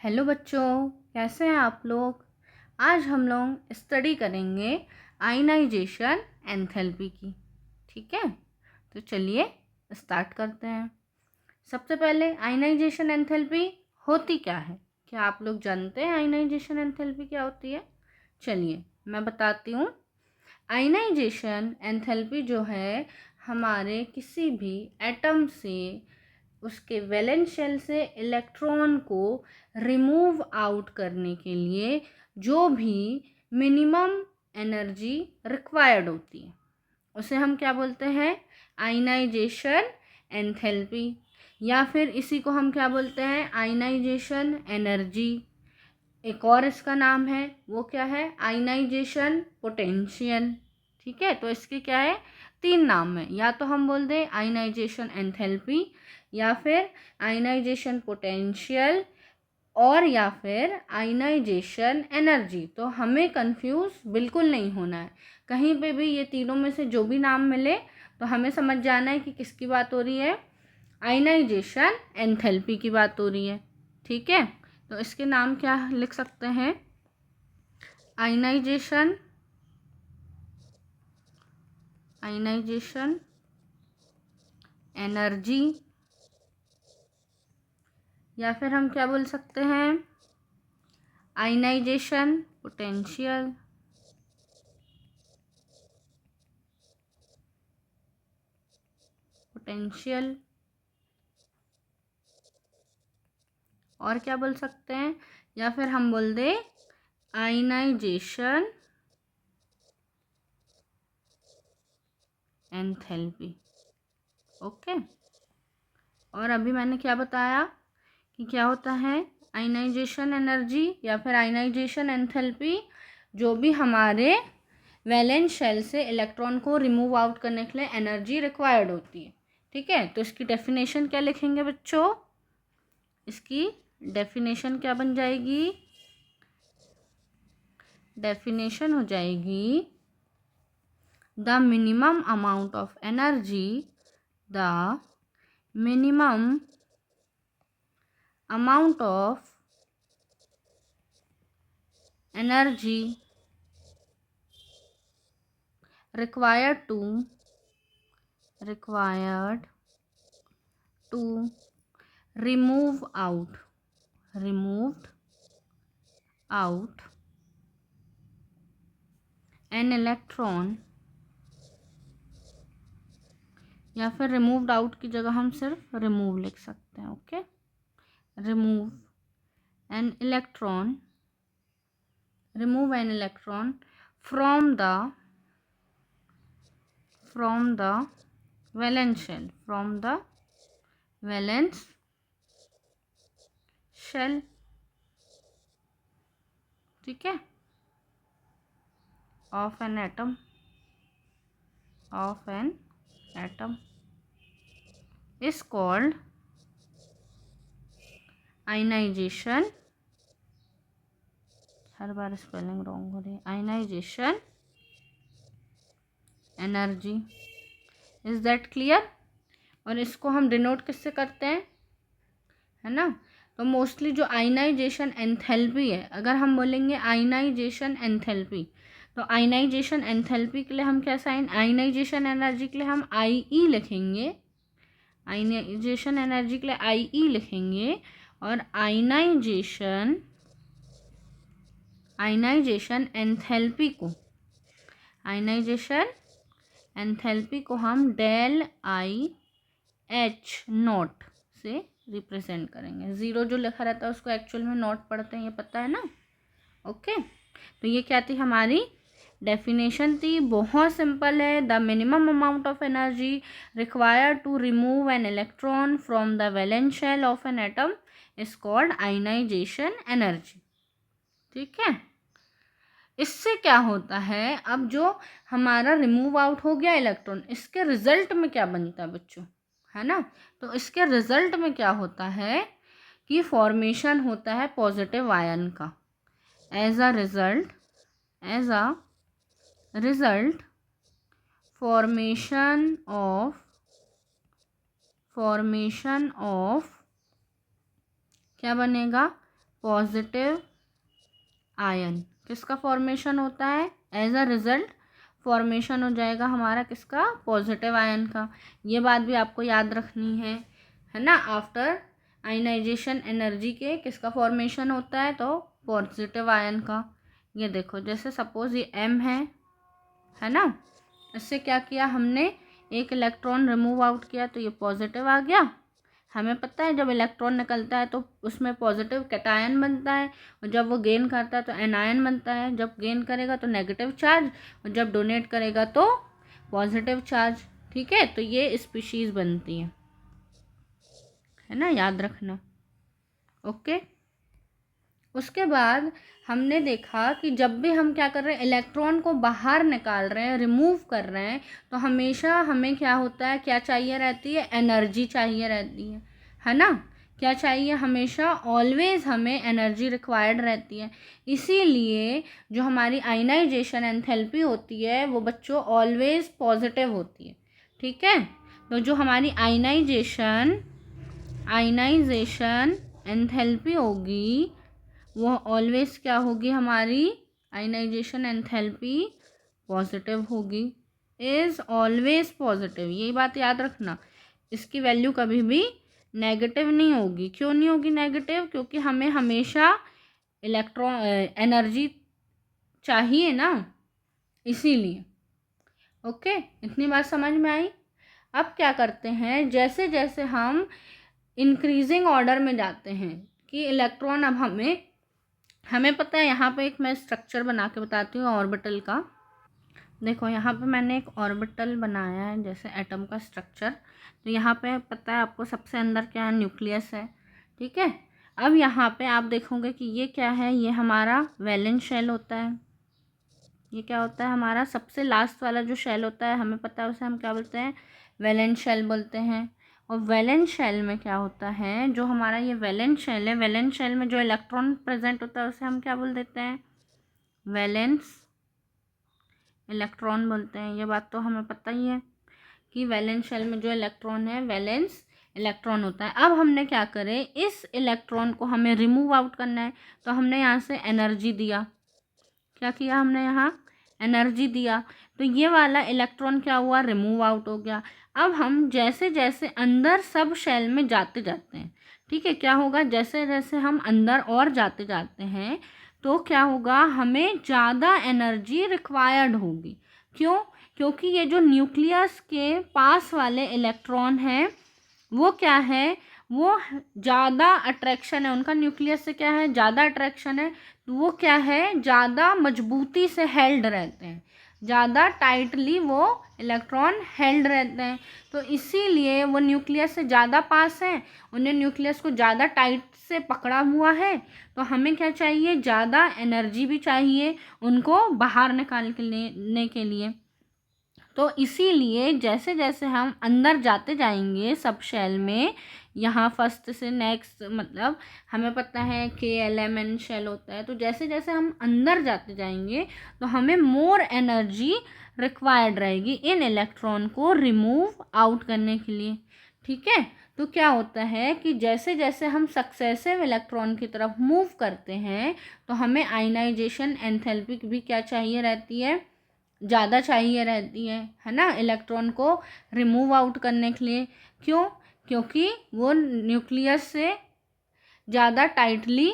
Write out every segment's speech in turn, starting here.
Hello बच्चों, कैसे हैं आप लोग। आज हम लोग स्टडी करेंगे आयनाइजेशन एंथैल्पी की। ठीक है, तो चलिए स्टार्ट करते हैं। सबसे पहले आयनाइजेशन एंथैल्पी होती क्या है? क्या आप लोग जानते हैं आयनाइजेशन एंथैल्पी क्या होती है? चलिए मैं बताती हूँ। आयनाइजेशन एंथैल्पी जो है हमारे किसी भी एटम से उसके वैलेंस शेल से इलेक्ट्रॉन को रिमूव आउट करने के लिए जो भी मिनिमम एनर्जी रिक्वायर्ड होती है उसे हम क्या बोलते हैं? आयनाइजेशन एंथैल्पी, या फिर इसी को हम क्या बोलते हैं? Ionisation energy. एक और इसका नाम है, वो क्या है? Ionisation potential. ठीक है, तो इसके क्या है? तीन नाम है। या तो हम बोल दें आयनाइजेशन एंथैल्पी, या फिर आयनाइजेशन पोटेंशियल, और या फिर आयनाइजेशन एनर्जी। तो हमें कंफ्यूज बिल्कुल नहीं होना है। कहीं पे भी ये तीनों में से जो भी नाम मिले तो हमें समझ जाना है कि किसकी बात हो रही है? आयनाइजेशन एंथैल्पी की बात हो रही है। ठीक है, तो इसके नाम क्या लिख सकते हैं? आयनाइजेशन एनर्जी, या फिर हम क्या बोल सकते हैं? Ionisation potential. और क्या बोल सकते हैं? या फिर हम बोल दे आयनाइजेशन एंथैल्पी। ओके, और अभी मैंने क्या बताया कि क्या होता है आयनाइजेशन एनर्जी या फिर आयनाइजेशन एंथैल्पी? जो भी हमारे वैलेंस शेल से इलेक्ट्रॉन को रिमूव आउट करने के लिए एनर्जी रिक्वायर्ड होती है। ठीक है, तो इसकी डेफिनेशन क्या लिखेंगे बच्चों? इसकी डेफिनेशन क्या बन जाएगी? डेफिनेशन हो जाएगी the minimum amount of energy, the minimum amount of energy required to remove out an electron, या फिर रिमूव्ड आउट की जगह हम सिर्फ रिमूव लिख सकते हैं। Okay, remove an electron from the valence shell, ठीक है, of an atom is called ionisation. हर बार स्पेलिंग रॉन्ग हो रही है। Ionisation energy. Is that clear? और इसको हम डिनोट किससे करते हैं, है ना? तो मोस्टली जो आयनाइजेशन एंथैल्पी है, अगर हम बोलेंगे आयनाइजेशन एंथैल्पी, तो आयनाइजेशन एंथैल्पी के लिए हम क्या साइन, आयनाइजेशन एनर्जी के लिए हम आई ई लिखेंगे, आयनाइजेशन एनर्जी के लिए आई ई लिखेंगे, और आयनाइजेशन एंथैल्पी को हम डेल आई एच नॉट से रिप्रेजेंट करेंगे। ज़ीरो जो लिखा रहता है उसको एक्चुअल में नॉट पढ़ते हैं, ये पता है ना? ओके, तो ये क्या थी हमारी डेफिनेशन थी। बहुत सिंपल है। The minimum amount of energy required to remove an electron from the valence shell of an atom is called ionisation energy. ठीक है, इससे क्या होता है, अब जो हमारा रिमूव आउट हो गया इलेक्ट्रॉन, इसके रिजल्ट में क्या बनता है बच्चों, है ना? तो इसके रिजल्ट में क्या होता है कि फॉर्मेशन होता है पॉजिटिव आयन का। As a result formation of क्या बनेगा? पॉजिटिव आयन, किसका फॉर्मेशन होता है, एज अ रिजल्ट फॉर्मेशन हो जाएगा हमारा किसका, पॉजिटिव आयन का। ये बात भी आपको याद रखनी है ना। आफ्टर आयनाइजेशन एनर्जी के किसका फॉर्मेशन होता है, तो पॉजिटिव आयन का। ये देखो जैसे सपोज ये M है ना, इससे क्या किया हमने, एक इलेक्ट्रॉन रिमूव आउट किया तो ये पॉजिटिव आ गया। हमें पता है जब इलेक्ट्रॉन निकलता है तो उसमें पॉजिटिव कैटायन बनता है, और जब वो गेन करता है तो एनायन बनता है। जब गेन करेगा तो नेगेटिव चार्ज, और जब डोनेट करेगा तो पॉजिटिव चार्ज। ठीक है, तो ये स्पीशीज़ बनती है ना, याद रखना। ओके, उसके बाद हमने देखा कि जब भी हम क्या कर रहे हैं, इलेक्ट्रॉन को बाहर निकाल रहे हैं, रिमूव कर रहे हैं, तो हमेशा हमें क्या होता है, क्या चाहिए रहती है, एनर्जी चाहिए रहती है ना। क्या चाहिए, हमेशा ऑलवेज हमें एनर्जी रिक्वायर्ड रहती है। इसीलिए जो हमारी आयनाइजेशन एंथैल्पी होती है वो बच्चों ऑलवेज पॉजिटिव होती है। ठीक है, तो जो हमारी आयनाइजेशन एंथैल्पी होगी वो ऑलवेज क्या होगी, हमारी आयनाइजेशन एंथैल्पी पॉजिटिव होगी, इज़ ऑलवेज पॉजिटिव। यही बात याद रखना, इसकी वैल्यू कभी भी नेगेटिव नहीं होगी। क्यों नहीं होगी नेगेटिव, क्योंकि हमें हमेशा इलेक्ट्रॉन एनर्जी चाहिए ना, इसीलिए। ओके, इतनी बात समझ में आई। अब क्या करते हैं, जैसे जैसे हम इंक्रीजिंग ऑर्डर में जाते हैं कि इलेक्ट्रॉन, अब हमें पता है, यहाँ पे एक मैं स्ट्रक्चर बना के बताती हूँ ऑर्बिटल का। देखो यहाँ पे मैंने एक ऑर्बिटल बनाया है जैसे एटम का स्ट्रक्चर। तो यहाँ पे पता है आपको सबसे अंदर क्या है, न्यूक्लियस है। ठीक है, अब यहाँ पे आप देखोगे कि ये क्या है, ये हमारा वैलेंस शेल होता है। ये क्या होता है, हमारा सबसे लास्ट वाला जो शेल होता है, हमें पता है उसे हम क्या बोलते हैं, वैलेंस शेल बोलते हैं। और वैलेंस शेल में क्या होता है, जो हमारा ये वैलेंस शेल है, वैलेंस शेल में जो इलेक्ट्रॉन प्रेजेंट होता है उसे हम क्या बोल देते हैं, वैलेंस इलेक्ट्रॉन बोलते हैं। ये बात तो हमें पता ही है कि वैलेंस शेल में जो इलेक्ट्रॉन है वैलेंस इलेक्ट्रॉन होता है। अब हमने क्या करे, इस इलेक्ट्रॉन को हमें रिमूव आउट करना है, तो हमने यहाँ से एनर्जी दिया। क्या किया हमने, यहाँ एनर्जी दिया, तो ये वाला इलेक्ट्रॉन क्या हुआ, रिमूव आउट हो गया। अब हम जैसे जैसे अंदर सब शेल में जाते जाते हैं, ठीक है, क्या होगा, जैसे जैसे हम अंदर और जाते जाते हैं तो क्या होगा, हमें ज़्यादा एनर्जी रिक्वायर्ड होगी। क्यों, क्योंकि ये जो न्यूक्लियस के पास वाले इलेक्ट्रॉन हैं वो क्या है, वो ज़्यादा अट्रैक्शन है उनका, न्यूक्लियस से क्या है, ज़्यादा अट्रैक्शन है। तो वो क्या है, ज़्यादा मजबूती से हेल्ड रहते हैं, ज़्यादा टाइटली वो इलेक्ट्रॉन हेल्ड रहते हैं। तो इसीलिए वो न्यूक्लियस से ज़्यादा पास हैं, उन्हें न्यूक्लियस को ज़्यादा टाइट से पकड़ा हुआ है। तो हमें क्या चाहिए, ज़्यादा एनर्जी भी चाहिए उनको बाहर निकालने के लिए। तो इसीलिए जैसे जैसे हम अंदर जाते जाएंगे सब शेल में, यहाँ फर्स्ट से नेक्स्ट, मतलब हमें पता है KLMN शेल होता है, तो जैसे जैसे हम अंदर जाते जाएंगे तो हमें मोर एनर्जी रिक्वायर्ड रहेगी इन इलेक्ट्रॉन को रिमूव आउट करने के लिए। ठीक है, तो क्या होता है कि जैसे जैसे हम सक्सेसिव इलेक्ट्रॉन की तरफ मूव करते हैं तो हमें आयनाइजेशन एंथैल्पी भी क्या चाहिए रहती है, ज़्यादा चाहिए रहती है ना, इलेक्ट्रॉन को रिमूव आउट करने के लिए। क्यों, क्योंकि वो न्यूक्लियस से ज़्यादा टाइटली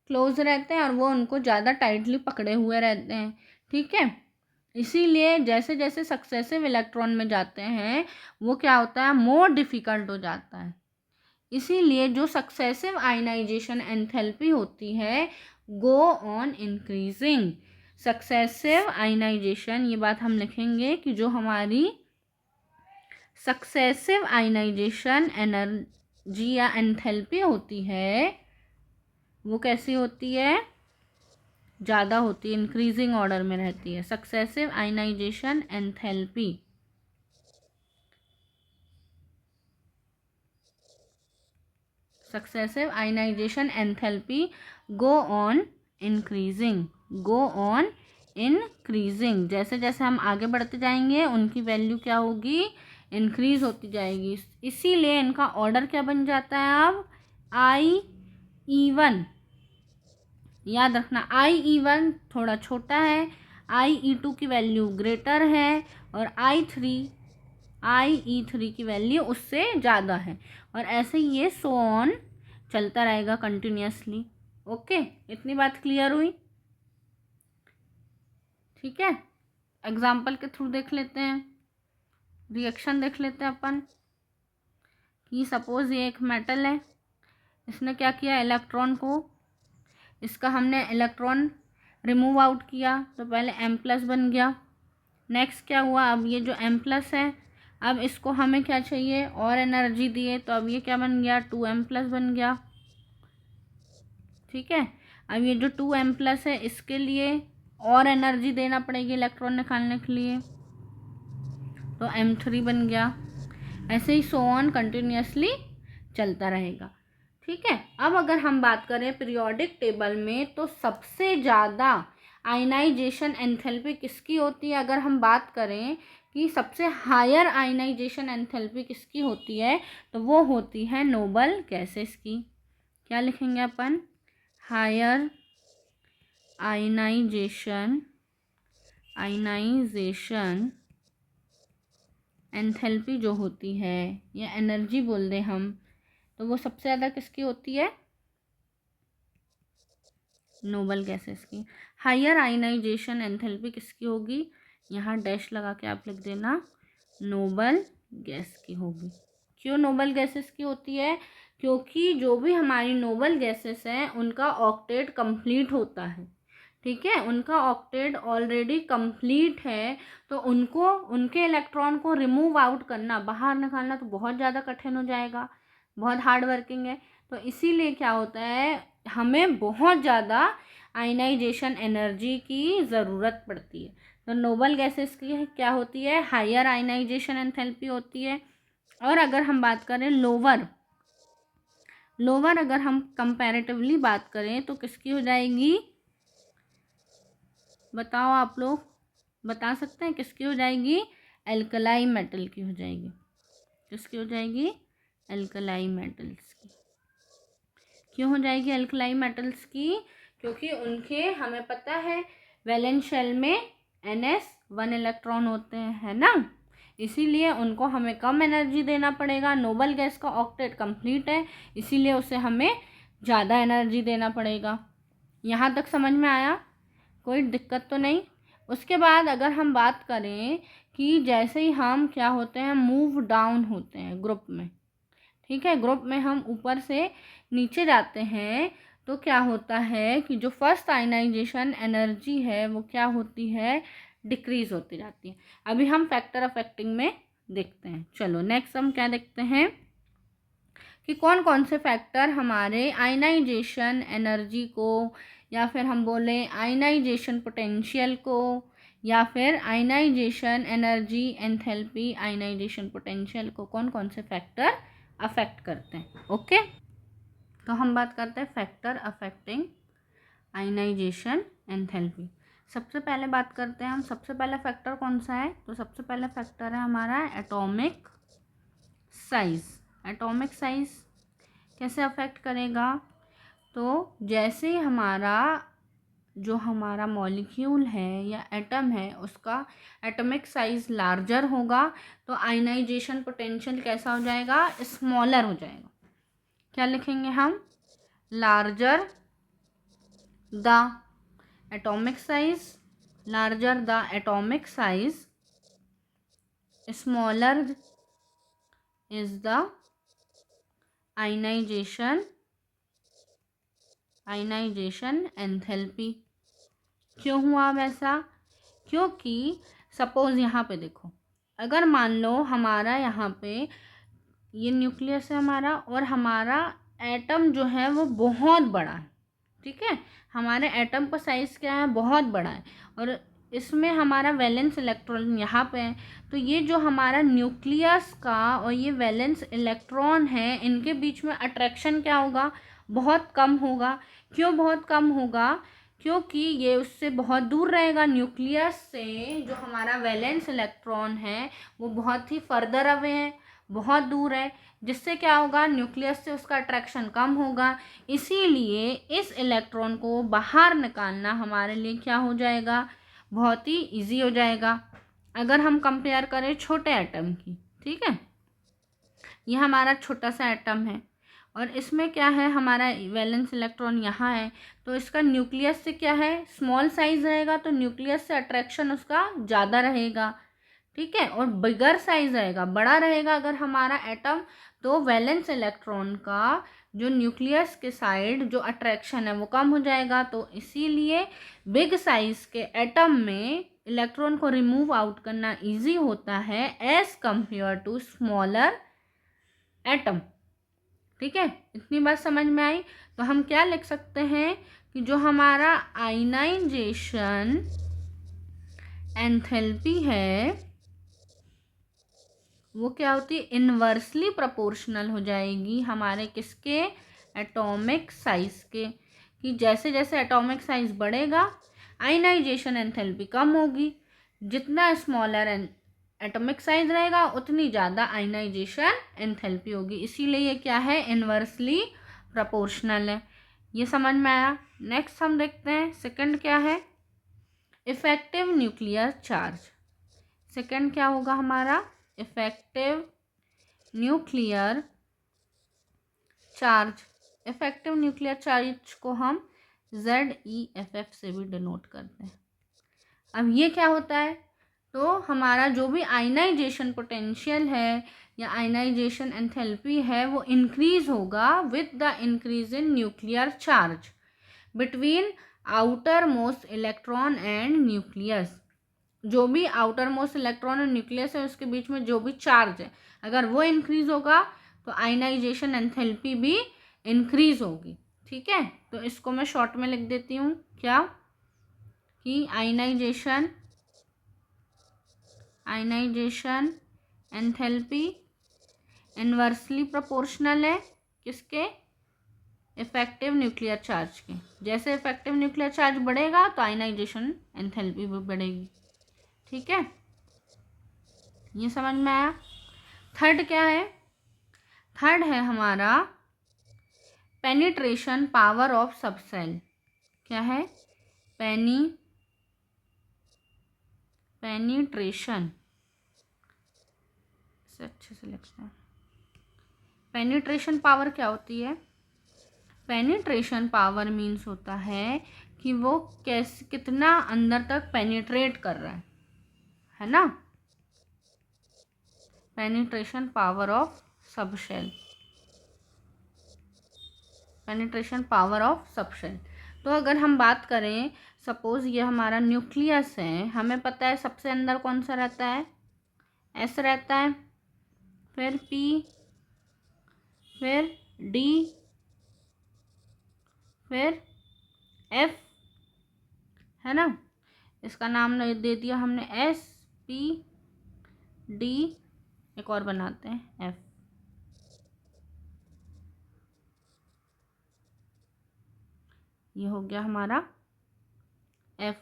क्लोज रहते हैं और वो उनको ज़्यादा टाइटली पकड़े हुए रहते हैं। ठीक है, इसीलिए जैसे जैसे सक्सेसिव इलेक्ट्रॉन में जाते हैं वो क्या होता है, मोर डिफ़िकल्ट हो जाता है। इसीलिए जो सक्सेसिव आयनाइजेशन एंथैल्पी होती है go on increasing. Successive ionization, ये बात हम लिखेंगे कि जो हमारी सक्सेसिव आयनाइजेशन एनर्जी या एंथैल्पी होती है वो कैसी होती है, ज़्यादा होती है, इंक्रीजिंग ऑर्डर में रहती है। Successive ionization enthalpy, successive ionization enthalpy go on increasing, go on increasing. जैसे जैसे हम आगे बढ़ते जाएंगे उनकी वैल्यू क्या होगी, इंक्रीज होती जाएगी। इसीलिए इनका ऑर्डर क्या बन जाता है अब, I E1। याद रखना IE1 थोड़ा छोटा है, IE2 की वैल्यू ग्रेटर है, और IE3 की वैल्यू उससे ज़्यादा है, और ऐसे ये सो ऑन चलता रहेगा कंटिन्यूसली। ओके, इतनी बात क्लियर हुई? ठीक है, एग्जाम्पल के थ्रू देख लेते हैं, रिएक्शन देख लेते हैं अपन कि सपोज ये एक मेटल है, इसने क्या किया, इलेक्ट्रॉन को, इसका हमने इलेक्ट्रॉन रिमूव आउट किया तो पहले M+ बन गया। नेक्स्ट क्या हुआ, अब ये जो M+ है, अब इसको हमें क्या चाहिए, और एनर्जी दिए, तो अब ये क्या बन गया, 2M+ बन गया। ठीक है, अब ये जो 2M+ है इसके लिए और एनर्जी देना पड़ेगी इलेक्ट्रॉन निकालने के लिए, तो M3 बन गया। ऐसे ही सो ऑन कंटिन्यूसली चलता रहेगा। ठीक है, अब अगर हम बात करें पीरियोडिक टेबल में, तो सबसे ज़्यादा आयनाइजेशन एंथैल्पी किसकी होती है? अगर हम बात करें कि सबसे हायर आयनाइजेशन एंथैल्पी किसकी होती है, तो वो होती है नोबल गैसेस की। क्या लिखेंगे अपन? हायर आयनाइजेशन एंथैल्पी जो होती है, या एनर्जी बोल दें हम, तो वो सबसे ज़्यादा किसकी होती है? नोबल गैसेस की। हायर आयनाइजेशन एंथैल्पी किसकी होगी? यहाँ डैश लगा के आप लिख देना, नोबल गैस की होगी। क्यों नोबल गैसेस की होती है? क्योंकि जो भी हमारी नोबल गैसेस हैं उनका ऑक्टेट कंप्लीट होता है। ठीक है, उनका ऑक्टेट ऑलरेडी कंप्लीट है, तो उनको उनके इलेक्ट्रॉन को रिमूव आउट करना, बाहर निकालना तो बहुत ज़्यादा कठिन हो जाएगा, बहुत हार्ड वर्किंग है। तो इसीलिए क्या होता है, हमें बहुत ज़्यादा आयनाइजेशन एनर्जी की ज़रूरत पड़ती है। तो नोबल गैसेस की क्या होती है? हायर आयनाइजेशन एंथैल्पी होती है। और अगर हम बात करें लोअर अगर हम कंपैरेटिवली बात करें तो किसकी हो जाएगी? बताओ, आप लोग बता सकते हैं किसकी हो जाएगी? एल्कलाई मेटल की हो जाएगी। किसकी हो जाएगी? एल्कलाई मेटल्स की। क्यों हो जाएगी एल्कलाई मेटल्स की? क्योंकि उनके, हमें पता है, वैलेंस शेल में NS1 इलेक्ट्रॉन होते हैं, है ना, इसीलिए उनको हमें कम एनर्जी देना पड़ेगा। नोबल गैस का ऑक्टेट कंप्लीट है, इसीलिए उसे हमें ज़्यादा एनर्जी देना पड़ेगा। यहाँ तक समझ में आया? कोई दिक्कत तो नहीं? उसके बाद अगर हम बात करें कि जैसे ही हम क्या होते हैं, मूव डाउन होते हैं ग्रुप में, ठीक है, ग्रुप में हम ऊपर से नीचे जाते हैं, तो क्या होता है कि जो फर्स्ट आयनाइजेशन एनर्जी है वो क्या होती है? डिक्रीज होती जाती है। अभी हम फैक्टर अफेक्टिंग में देखते हैं। चलो नेक्स्ट हम क्या देखते हैं कि कौन कौन से फैक्टर हमारे आयनाइजेशन एनर्जी को, या फिर हम बोलें आयनाइजेशन पोटेंशियल को, या फिर ionization energy enthalpy ionization potential को, कौन कौन से फैक्टर अफेक्ट करते हैं। ओके, तो हम बात करते हैं फैक्टर अफेक्टिंग आयनाइजेशन एंथैल्पी। सबसे पहले बात करते हैं हम, सबसे पहला फैक्टर कौन सा है? तो सबसे पहला फैक्टर है हमारा एटॉमिक साइज। एटॉमिक साइज कैसे अफेक्ट करेगा? तो जैसे ही जो हमारा मॉलिक्यूल है या एटम है उसका एटॉमिक साइज लार्जर होगा, तो आयनाइजेशन पोटेंशियल कैसा हो जाएगा? स्मॉलर हो जाएगा। क्या लिखेंगे हम? Larger the atomic size, larger the atomic size, smaller is the ionization enthalpy. क्यों हुआ वैसा? क्योंकि सपोज यहाँ पे देखो, अगर मान लो हमारा यहाँ पे ये न्यूक्लियस है हमारा, और हमारा एटम जो है वो बहुत बड़ा है, ठीक है, हमारे एटम का साइज़ क्या है? बहुत बड़ा है, और इसमें हमारा वैलेंस इलेक्ट्रॉन यहाँ पे है, तो ये जो हमारा न्यूक्लियस का और ये वैलेंस इलेक्ट्रॉन है, इनके बीच में अट्रैक्शन क्या होगा? बहुत कम होगा। क्यों बहुत कम होगा? क्योंकि ये उससे बहुत दूर रहेगा, न्यूक्लियस से जो हमारा वैलेंस इलेक्ट्रॉन है वो बहुत ही फर्दर अवे है, बहुत दूर है, जिससे क्या होगा, न्यूक्लियस से उसका अट्रैक्शन कम होगा। इसीलिए इस इलेक्ट्रॉन को बाहर निकालना हमारे लिए क्या हो जाएगा, बहुत ही इजी हो जाएगा। अगर हम कंपेयर करें छोटे एटम की, ठीक है, ये हमारा छोटा सा एटम है और इसमें क्या है, हमारा वैलेंस इलेक्ट्रॉन यहाँ है, तो इसका न्यूक्लियस से क्या है, स्मॉल साइज रहेगा, तो न्यूक्लियस से अट्रैक्शन उसका ज़्यादा रहेगा, ठीक है, और बिगर साइज रहेगा, बड़ा रहेगा अगर हमारा एटम, तो वैलेंस इलेक्ट्रॉन का जो न्यूक्लियस के साइड जो अट्रैक्शन है वो कम हो जाएगा। तो इसीलिए बिग साइज के एटम में इलेक्ट्रॉन को रिमूव आउट करना इजी होता है as compare to smaller atom, ठीक है। इतनी बात समझ में आई। तो हम क्या लिख सकते हैं कि जो हमारा आयनाइजेशन एंथैल्पी है वो क्या होती है, इन्वर्सली प्रोपोर्शनल हो जाएगी हमारे किसके, एटॉमिक साइज के, कि जैसे जैसे एटॉमिक साइज बढ़ेगा आयनाइजेशन एंथैल्पी कम होगी, जितना स्मॉलर एटॉमिक साइज रहेगा उतनी ज़्यादा आयनाइजेशन एंथैल्पी होगी। इसीलिए ये क्या है, इन्वर्सली प्रोपोर्शनल है। ये समझ में आया। नेक्स्ट हम देखते हैं सेकंड क्या है, इफेक्टिव न्यूक्लियर चार्ज। सेकंड क्या होगा हमारा, effective nuclear charge. Effective nuclear charge को हम ZeFF से भी डिनोट करते हैं। अब ये क्या होता है, तो हमारा जो भी आयनाइजेशन पोटेंशियल है या आयनाइजेशन एंथैल्पी है वो इंक्रीज होगा with the increase in nuclear charge between outer most electron and nucleus. जो भी आउटर मोस्ट इलेक्ट्रॉन और न्यूक्लियस है उसके बीच में जो भी चार्ज है अगर वो इंक्रीज होगा तो आयनाइजेशन एंथैल्पी भी इंक्रीज होगी, ठीक है। तो इसको मैं शॉर्ट में लिख देती हूँ क्या, कि आयनाइजेशन एंथैल्पी इन्वर्सली प्रोपोर्शनल है किसके, इफेक्टिव न्यूक्लियर चार्ज के। जैसे इफेक्टिव न्यूक्लियर चार्ज बढ़ेगा तो आयनाइजेशन एंथैल्पी भी बढ़ेगी, ठीक है। ये समझ में आया। थर्ड क्या है, थर्ड है हमारा पेनिट्रेशन पावर ऑफ सबसेल। क्या है, पेनिट्रेशन, इसे अच्छे से लिखते हैं। पेनिट्रेशन पावर क्या होती है, पेनिट्रेशन पावर मीन्स होता है कि वो कैसे कितना अंदर तक पेनिट्रेट कर रहा है ना। Penetration power of subshell, penetration power of subshell. तो अगर हम बात करें, सपोज ये हमारा न्यूक्लियस है, हमें पता है सबसे अंदर कौन सा रहता है, S रहता है, फिर P, फिर D, फिर F, है ना। इसका नाम दे दिया हमने S, P, D, एक और बनाते हैं F। ये हो गया हमारा F।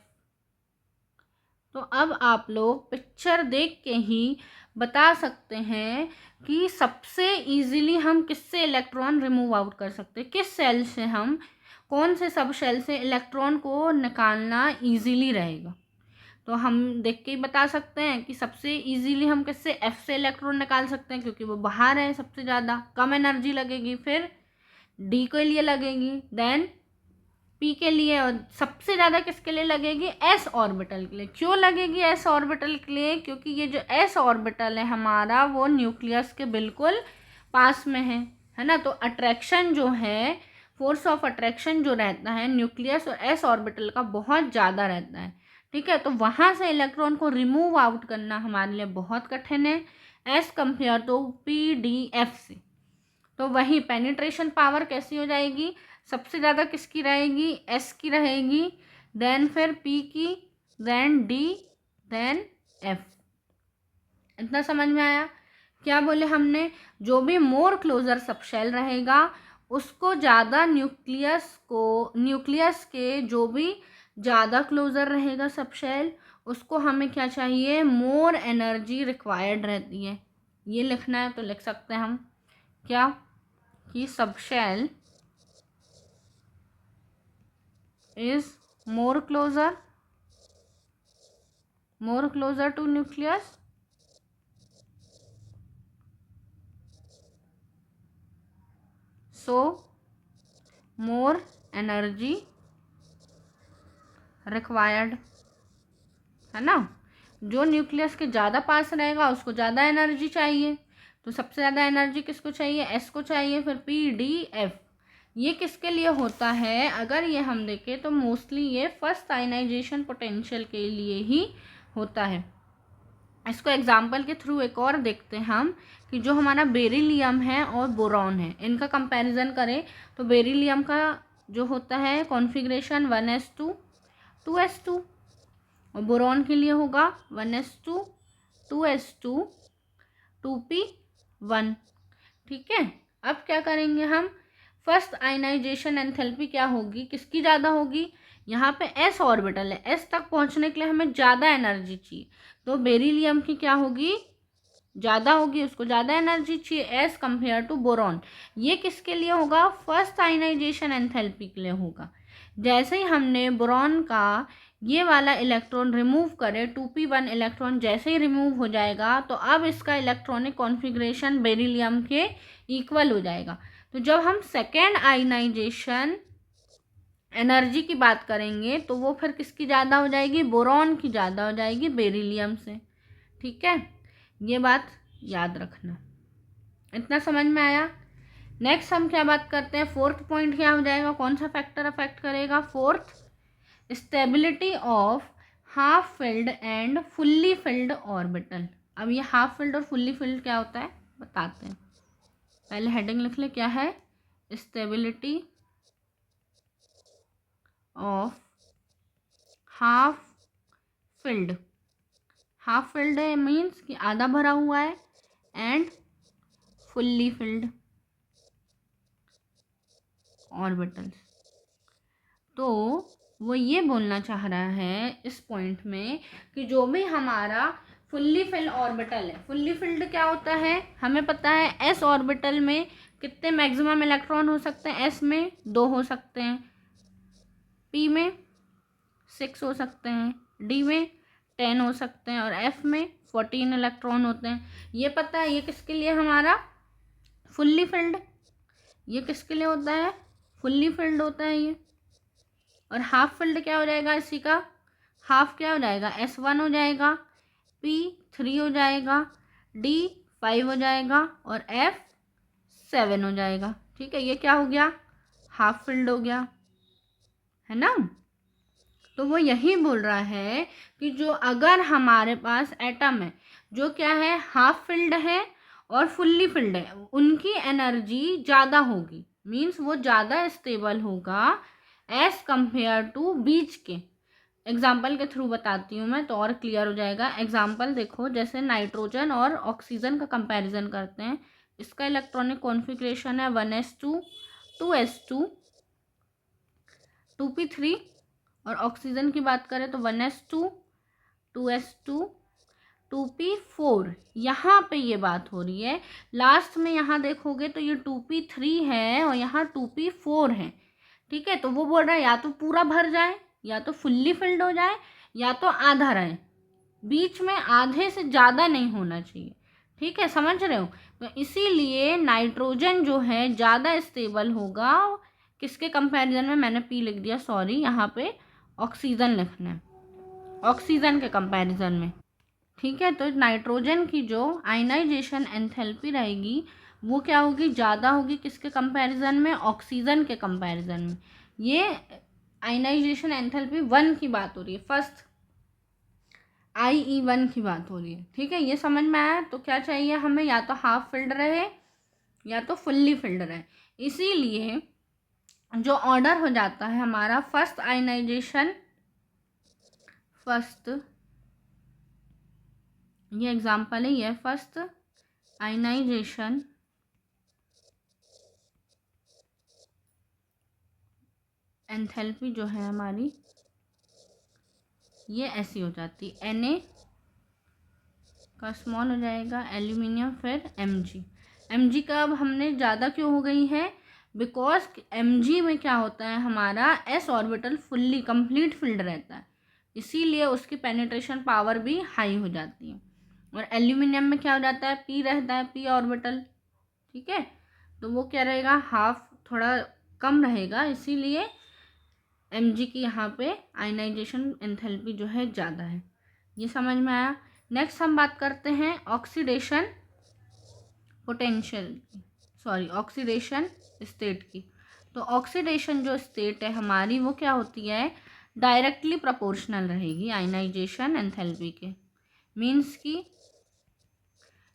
तो अब आप लोग पिक्चर देख के ही बता सकते हैं कि सबसे इजीली हम किससे इलेक्ट्रॉन रिमूव आउट कर सकते हैं, किस सेल से, हम कौन से सब शेल से इलेक्ट्रॉन को निकालना इजीली रहेगा। तो हम देख के ही बता सकते हैं कि सबसे इजीली हम किससे, F से इलेक्ट्रॉन निकाल सकते हैं क्योंकि वो बाहर है, सबसे ज़्यादा कम एनर्जी लगेगी। फिर D के लिए लगेगी, देन P के लिए, और सबसे ज़्यादा किसके लिए लगेगी, S ऑर्बिटल के लिए। क्यों लगेगी S ऑर्बिटल के लिए, क्योंकि ये जो S ऑर्बिटल है हमारा वो न्यूक्लियस के बिल्कुल पास में है ना। तो अट्रैक्शन जो है, फोर्स ऑफ अट्रैक्शन जो रहता है न्यूक्लियस और S ऑर्बिटल का बहुत ज़्यादा रहता है, ठीक है। तो वहाँ से इलेक्ट्रॉन को रिमूव आउट करना हमारे लिए बहुत कठिन है एज़ कम्पेयर टू PDF से। तो वही पेनिट्रेशन पावर कैसी हो जाएगी, सबसे ज़्यादा किसकी रहेगी, S की रहेगी, देन फिर P की, देन D, देन F। इतना समझ में आया। क्या बोले हमने, जो भी मोर क्लोजर सबशेल रहेगा उसको ज़्यादा न्यूक्लियस के जो भी ज़्यादा क्लोजर रहेगा सबशेल उसको हमें क्या चाहिए, मोर एनर्जी रिक्वायर्ड रहती है। ये लिखना है तो लिख सकते हैं हम क्या कि subshell is more closer to nucleus, so more energy required, है ना। जो न्यूक्लियस के ज़्यादा पास रहेगा उसको ज़्यादा एनर्जी चाहिए, तो सबसे ज़्यादा एनर्जी किसको चाहिए, एस को चाहिए। फिर पी डी एफ ये किसके लिए होता है, अगर ये हम देखें तो मोस्टली ये फर्स्ट आयनाइजेशन पोटेंशियल के लिए ही होता है। इसको एग्जाम्पल के थ्रू एक और देखते हैं हम कि जो हमारा बेरिलियम है और बोरॉन है, इनका कंपैरिजन करें तो बेरिलियम का जो होता है कॉन्फ़िगरेशन 1s2 2s2, और बोरॉन के लिए होगा 1s2 2s2 2p1। ठीक है, अब क्या करेंगे हम, फर्स्ट आयनाइजेशन एंथैल्पी क्या होगी, किसकी ज़्यादा होगी, यहाँ पे एस ऑर्बिटल है, एस तक पहुँचने के लिए हमें ज़्यादा एनर्जी चाहिए, तो बेरिलियम की क्या होगी, ज़्यादा होगी, उसको ज़्यादा एनर्जी चाहिए एस कंपेयर टू बोरॉन। ये किसके लिए होगा, फर्स्ट आयनाइजेशन एंथैल्पी के लिए होगा। जैसे ही हमने बोरॉन का ये वाला इलेक्ट्रॉन रिमूव करे, 2p1 इलेक्ट्रॉन जैसे ही रिमूव हो जाएगा तो अब इसका इलेक्ट्रॉनिक कॉन्फ़िगरेशन बेरिलियम के इक्वल हो जाएगा। तो जब हम सेकेंड आयनाइजेशन एनर्जी की बात करेंगे तो वो फिर किसकी ज़्यादा हो जाएगी, बोरॉन की ज़्यादा हो जाएगी बेरिलियम से। ठीक है, ये बात याद रखना। इतना समझ में आया। नेक्स्ट हम क्या बात करते हैं, फोर्थ पॉइंट क्या हो जाएगा, कौन सा फैक्टर अफेक्ट करेगा, fourth stability of half filled and fully filled orbital. अब ये हाफ फिल्ड और फुल्ली फिल्ड क्या होता है बताते हैं, पहले हेडिंग लिख ले, क्या है, stability of half filled. Half filled है मीन्स कि आधा भरा हुआ है, एंड फुल्ली फिल्ड ऑर्बिटल्स। तो वो ये बोलना चाह रहा है इस पॉइंट में कि जो भी हमारा फुल्ली फिल्ड ऑर्बिटल है, फुल्ली फिल्ड क्या होता है हमें पता है, एस ऑर्बिटल में कितने मैक्सिमम इलेक्ट्रॉन हो सकते हैं, एस में 2 हो सकते हैं, पी में 6 हो सकते हैं, डी में 10 हो सकते हैं, और एफ में 14 इलेक्ट्रॉन होते हैं। ये पता है, ये किसके लिए हमारा फुल्ली फिल्ड, ये किसके लिए होता है, फुल्ली फिल्ड होता है ये। और हाफ फिल्ड क्या हो जाएगा इसी का, हाफ क्या हो जाएगा, S1 हो जाएगा, P3 हो जाएगा, D5 हो जाएगा, और F7 हो जाएगा। ठीक है, ये क्या हो गया, हाफ फिल्ड हो गया, है ना। तो वो यही बोल रहा है कि जो अगर हमारे पास एटम है जो क्या है, हाफ फिल्ड है और फुल्ली फिल्ड है, उनकी एनर्जी ज़्यादा होगी, मीन्स वो ज़्यादा स्टेबल होगा एज कंपेयर टू बीच के। एग्जाम्पल के थ्रू बताती हूँ मैं तो और क्लियर हो जाएगा। एग्जाम्पल देखो, जैसे नाइट्रोजन और ऑक्सीजन का कंपैरिजन करते हैं, इसका इलेक्ट्रॉनिक कॉन्फ़िगरेशन है 1s2 2s2 2p3, और ऑक्सीजन की बात करें तो 1s2 2s2 2p4। यहाँ पे ये बात हो रही है, लास्ट में यहाँ देखोगे तो ये 2p3 है और यहाँ 2p4 है। ठीक है, तो वो बोल रहा है या तो पूरा भर जाए, या तो फुल्ली फिल्ड हो जाए, या तो आधा रहे, बीच में आधे से ज़्यादा नहीं होना चाहिए। ठीक है, समझ रहे हो। तो इसीलिए नाइट्रोजन जो है ज़्यादा स्टेबल होगा, किसके कंपैरिजन में, मैंने पी लिख दिया सॉरी, यहाँ पे ऑक्सीजन लिखना है, ऑक्सीजन के कंपैरिजन में। ठीक है, तो नाइट्रोजन की जो आयनाइजेशन एंथैल्पी रहेगी वो क्या होगी, ज़्यादा होगी, किसके कंपैरिजन में, ऑक्सीजन के कंपैरिजन में। ये आयनाइजेशन एंथैल्पी 1 की बात हो रही है, फर्स्ट IE1 की बात हो रही है। ठीक है, ये समझ में आया। तो क्या चाहिए हमें, या तो हाफ फिल्ड रहे या तो फुल्ली फिल्ड रहे। इसीलिए जो ऑर्डर हो जाता है हमारा, फर्स्ट आयनाइजेशन, फर्स्ट, ये एग्जाम्पल है, ये फर्स्ट आयनाइजेशन एंथैल्पी जो है हमारी, ये ऐसी हो जाती है Na का स्मॉल हो जाएगा एल्यूमिनियम, फिर Mg। Mg का अब हमने ज़्यादा क्यों हो गई है, बिकॉज Mg में क्या होता है, हमारा s orbital fully complete field रहता है, इसीलिए उसकी पेनिट्रेशन पावर भी हाई हो जाती है। और एल्यूमिनियम में क्या हो जाता है, p रहता है, p ऑर्बिटल, ठीक है, तो वो क्या रहेगा, हाफ थोड़ा कम रहेगा, इसीलिए Mg की यहाँ पे आयनाइजेशन एंथैल्पी जो है ज़्यादा है। ये समझ में आया। नेक्स्ट हम बात करते हैं ऑक्सीडेशन पोटेंशियल, ऑक्सीडेशन स्टेट की। तो ऑक्सीडेशन जो स्टेट है हमारी, वो क्या होती है, डायरेक्टली प्रोपोर्शनल रहेगी आयनाइजेशन एंथैल्पी के। मीन्स कि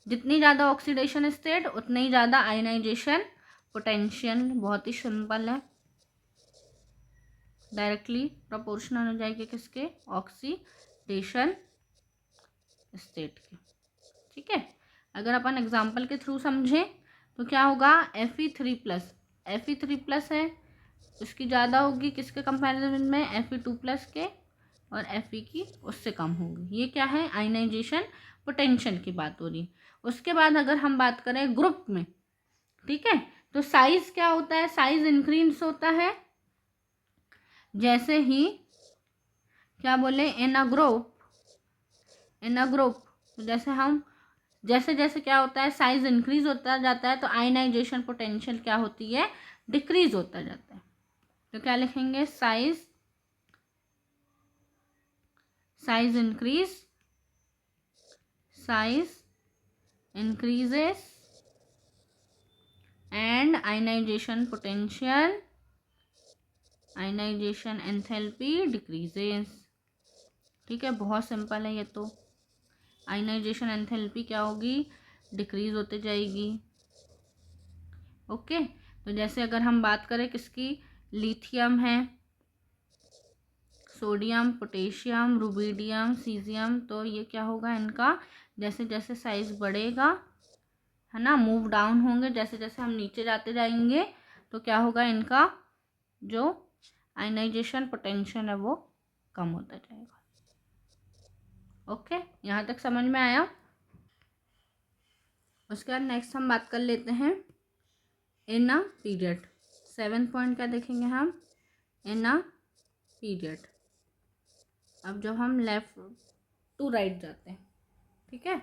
जितनी ज़्यादा ऑक्सीडेशन स्टेट उतनी ही ज़्यादा आयनाइजेशन पोटेंशियल। बहुत ही सिंपल है, डायरेक्टली प्रोपोर्शनल हो जाएगी किसके, ऑक्सीडेशन स्टेट के, ठीक है। अगर अपन एग्जांपल के थ्रू समझें तो क्या होगा, Fe3+ है, उसकी ज़्यादा होगी किसके कंपैरिजन में, Fe2+ के, और Fe की उससे कम होगी। ये क्या है, आयनाइजेशन पोटेंशियल की बात हो रही। उसके बाद अगर हम बात करें ग्रुप में, ठीक है, तो साइज क्या होता है, साइज इंक्रीज होता है जैसे ही क्या बोले, इन अ ग्रुप, जैसे जैसे क्या होता है, साइज इंक्रीज होता जाता है, तो आयनाइजेशन पोटेंशियल क्या होती है, डिक्रीज होता जाता है। तो क्या लिखेंगे, size increases and ionization enthalpy decreases. ठीक है, बहुत सिंपल है ये तो। आयनाइजेशन एंथैल्पी क्या होगी, डिक्रीज होते जाएगी। ओके, तो जैसे अगर हम बात करें किसकी, लिथियम है, सोडियम, पोटेशियम, रुबिडियम, सीजियम, तो ये क्या होगा, इनका जैसे जैसे साइज बढ़ेगा, है ना, मूव डाउन होंगे, जैसे जैसे हम नीचे जाते जाएंगे, तो क्या होगा, इनका जो आयनाइजेशन पोटेंशियल है वो कम होता जाएगा। ओके, यहाँ तक समझ में आया। उसके बाद नेक्स्ट हम बात कर लेते हैं इन अ पीरियड। 7th पॉइंट क्या देखेंगे हम, इन अ पीरियड। अब जब हम लेफ्ट टू राइट जाते हैं, ठीक है,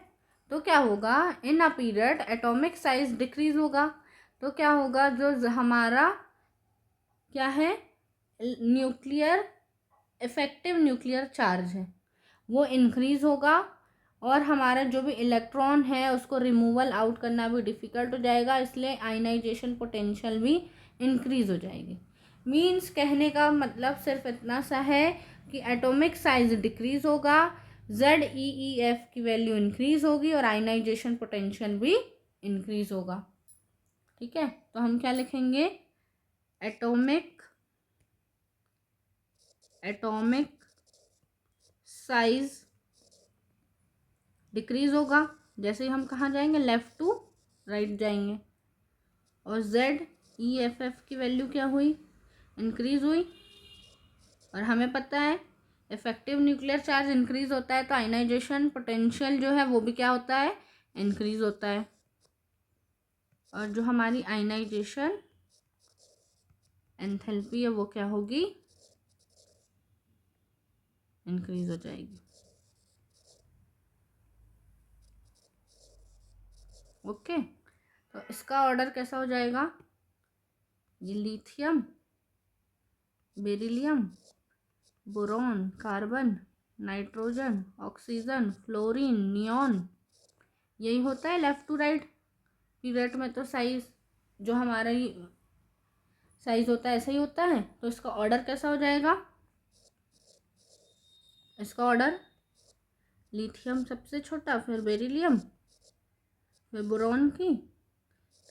तो क्या होगा, in a period atomic size decrease होगा। तो क्या होगा, जो हमारा क्या है, न्यूक्लियर इफेक्टिव न्यूक्लियर चार्ज है वो इंक्रीज होगा, और हमारा जो भी इलेक्ट्रॉन है उसको रिमूवल आउट करना भी डिफ़िकल्ट हो जाएगा, इसलिए आयनाइजेशन पोटेंशियल भी इंक्रीज हो जाएगी। मींस कहने का मतलब सिर्फ इतना सा है कि एटॉमिक साइज डिक्रीज होगा, ZeEF की वैल्यू इंक्रीज होगी, और आयनाइजेशन पोटेंशियल भी इंक्रीज होगा। ठीक है, तो हम क्या लिखेंगे, एटॉमिक साइज डिक्रीज होगा जैसे ही हम कहाँ जाएंगे, लेफ़्ट टू राइट जाएंगे, और ZeFF की वैल्यू क्या हुई, इंक्रीज हुई। और हमें पता है इफेक्टिव न्यूक्लियर चार्ज इंक्रीज होता है तो आयनाइजेशन पोटेंशियल जो है वो भी क्या होता है, इंक्रीज होता है, और जो हमारी आयनाइजेशन एंथैल्पी है वो क्या होगी, इंक्रीज हो जाएगी। ओके, तो इसका ऑर्डर कैसा हो जाएगा, ये lithium, beryllium, boron, carbon, nitrogen, oxygen, fluorine, neon, यही होता है लेफ़्ट टू राइट पीरियड में। तो साइज जो हमारा साइज होता है ऐसा ही होता है, तो इसका ऑर्डर कैसा हो जाएगा, इसका ऑर्डर लिथियम सबसे छोटा, फिर बेरिलियम, फिर बोरॉन की,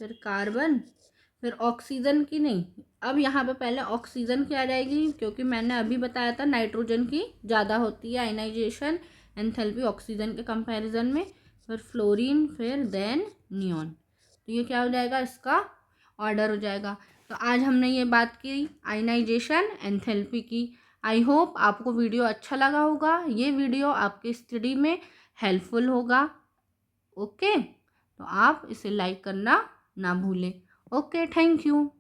फिर कार्बन, फिर ऑक्सीजन की नहीं, अब यहाँ पे पहले ऑक्सीजन की आ जाएगी, क्योंकि मैंने अभी बताया था नाइट्रोजन की ज़्यादा होती है आयनाइजेशन एंथैल्पी ऑक्सीजन के कंपैरिजन में, फिर फ्लोरीन, फिर देन नियॉन। तो ये क्या हो जाएगा, इसका ऑर्डर हो जाएगा। तो आज हमने ये बात की आयनाइजेशन एंथैल्पी की। आई होप आपको वीडियो अच्छा लगा होगा, ये वीडियो आपकी स्टडी में हेल्पफुल होगा। ओके, तो आप इसे लाइक करना ना भूलें। Okay, thank you.